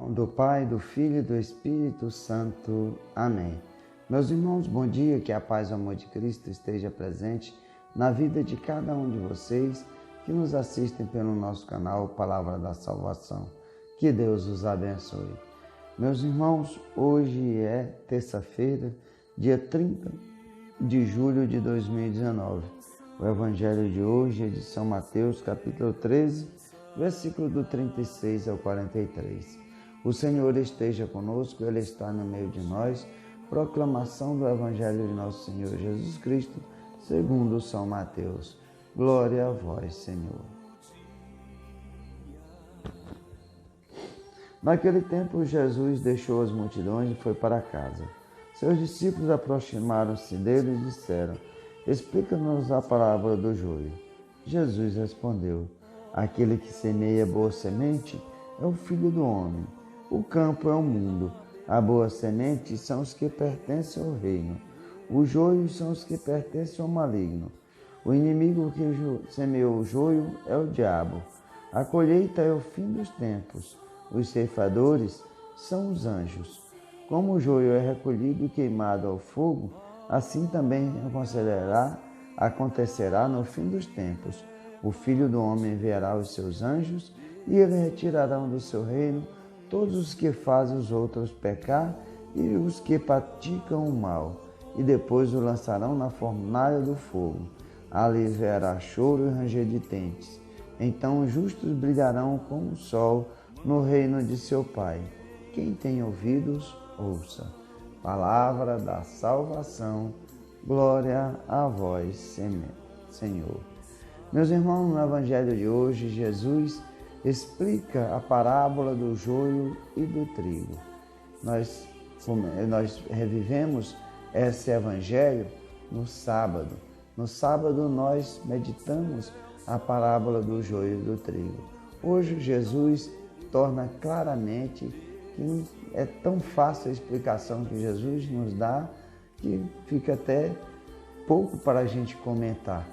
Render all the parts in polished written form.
Do Pai, do Filho e do Espírito Santo. Amém. Meus irmãos, bom dia, que a paz e o amor de Cristo esteja presente na vida de cada um de vocês que nos assistem pelo nosso canal Palavra da Salvação. Que Deus os abençoe. Meus irmãos, hoje é terça-feira, dia 30 de julho de 2019. O Evangelho de hoje é de São Mateus, capítulo 13, versículo do 36 ao 43. O Senhor esteja conosco, Ele está no meio de nós. Proclamação do Evangelho de nosso Senhor Jesus Cristo, segundo São Mateus. Glória a vós, Senhor. Naquele tempo, Jesus deixou as multidões e foi para casa. Seus discípulos aproximaram-se dele e disseram: Explica-nos a parábola do joio. Jesus respondeu: Aquele que semeia boa semente é o Filho do Homem. O campo é o mundo. A boa semente são os que pertencem ao reino. Os joios são os que pertencem ao maligno. O inimigo que semeou o joio é o diabo. A colheita é o fim dos tempos. Os ceifadores são os anjos. Como o joio é recolhido e queimado ao fogo, assim também acontecerá no fim dos tempos. O Filho do Homem enviará os seus anjos e eles retirarão do seu reino todos os que fazem os outros pecar e os que praticam o mal, e depois o lançarão na fornalha do fogo. Ali haverá choro e ranger de dentes. Então os justos brilharão como o sol no reino de seu Pai. Quem tem ouvidos, ouça. Palavra da salvação. Glória a vós, Senhor. Meus irmãos, no Evangelho de hoje, Jesus explica a parábola do joio e do trigo. Nós revivemos esse Evangelho no sábado. No sábado nós meditamos a parábola do joio e do trigo. Hoje Jesus torna claramente que é tão fácil a explicação que Jesus nos dá que fica até pouco para a gente comentar.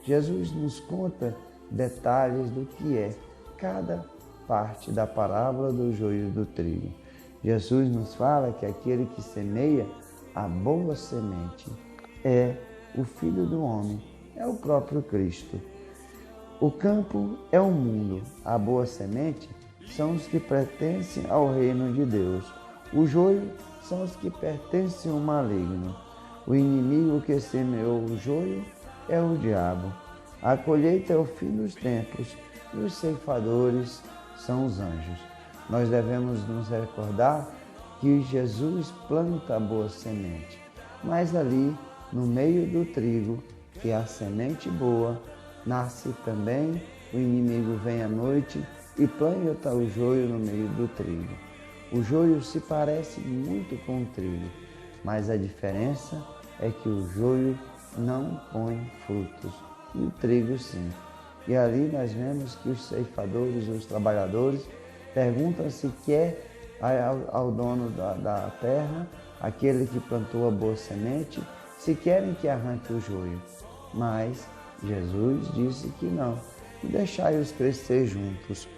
Jesus nos conta detalhes do que é cada parte da parábola do joio e do trigo. Jesus nos fala que aquele que semeia a boa semente é o Filho do Homem, é o próprio Cristo. O campo é o mundo, a boa semente são os que pertencem ao reino de Deus. O joio são os que pertencem ao maligno. O inimigo que semeou o joio é o diabo. A colheita é o fim dos tempos e os ceifadores são os anjos. Nós devemos nos recordar que Jesus planta a boa semente, mas ali, no meio do trigo, que é a semente boa, nasce também o inimigo vem à noite e planta o joio no meio do trigo. O joio se parece muito com o trigo, mas a diferença é que o joio não põe frutos e o trigo sim. E ali nós vemos que os ceifadores, os trabalhadores, perguntam se quer ao dono da terra, aquele que plantou a boa semente, se querem que arranque o joio. Mas Jesus disse que não, e deixai-os crescer juntos.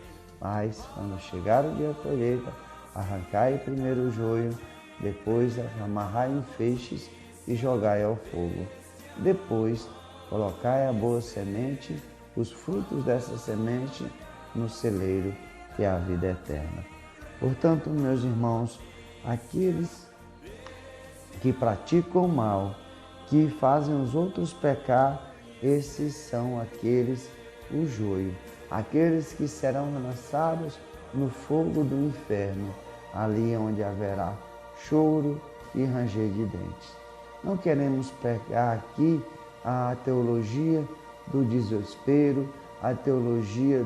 Mas, quando chegar o dia da colheita, arrancai primeiro o joio, depois amarrai em feixes e jogai ao fogo. Depois, colocai a boa semente, os frutos dessa semente, no celeiro, que é a vida eterna. Portanto, meus irmãos, aqueles que praticam o mal, que fazem os outros pecar, esses são aqueles, o joio, aqueles que serão lançados no fogo do inferno, ali onde haverá choro e ranger de dentes. Não queremos pegar aqui a teologia do desespero, a teologia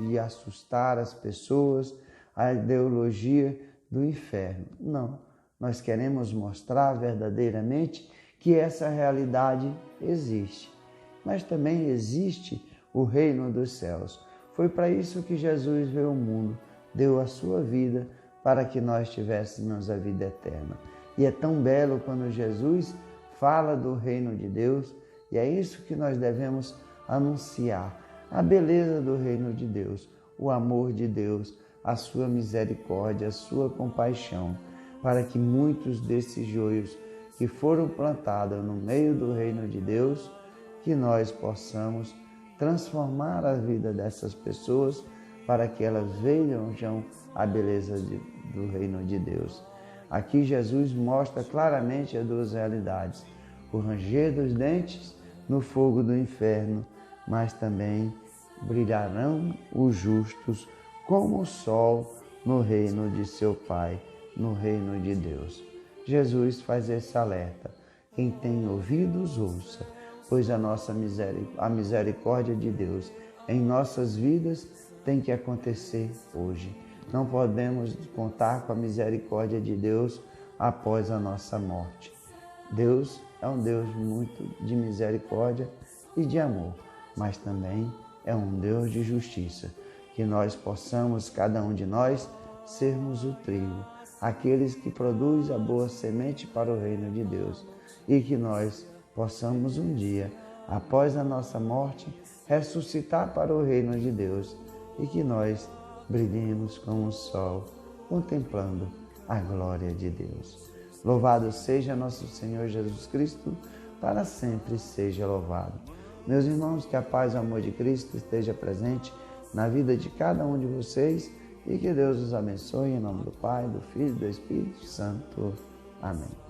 de assustar as pessoas, a ideologia do inferno. Não, nós queremos mostrar verdadeiramente que essa realidade existe. Mas também existe o reino dos céus. Foi para isso que Jesus veio ao mundo, deu a sua vida para que nós tivéssemos a vida eterna. E é tão belo quando Jesus fala do reino de Deus, e é isso que nós devemos anunciar, a beleza do reino de Deus, o amor de Deus, a sua misericórdia, a sua compaixão, para que muitos desses joios que foram plantados no meio do reino de Deus, que nós possamos transformar a vida dessas pessoas para que elas vejam a beleza do reino de Deus. Aqui Jesus mostra claramente as duas realidades: o ranger dos dentes no fogo do inferno, mas também brilharão os justos como o sol no reino de seu Pai, no reino de Deus. Jesus faz esse alerta: quem tem ouvidos, ouça, pois a misericórdia de Deus em nossas vidas tem que acontecer hoje. Não podemos contar com a misericórdia de Deus após a nossa morte. Deus é um Deus muito de misericórdia e de amor, mas também é um Deus de justiça. Que nós possamos, cada um de nós, sermos o trigo, aqueles que produzem a boa semente para o reino de Deus, e que nós possamos um dia, após a nossa morte, ressuscitar para o reino de Deus, e que nós brilhemos como o sol, contemplando a glória de Deus. Louvado seja nosso Senhor Jesus Cristo, para sempre seja louvado. Meus irmãos, que a paz e o amor de Cristo esteja presente na vida de cada um de vocês e que Deus os abençoe em nome do Pai, do Filho e do Espírito Santo. Amém.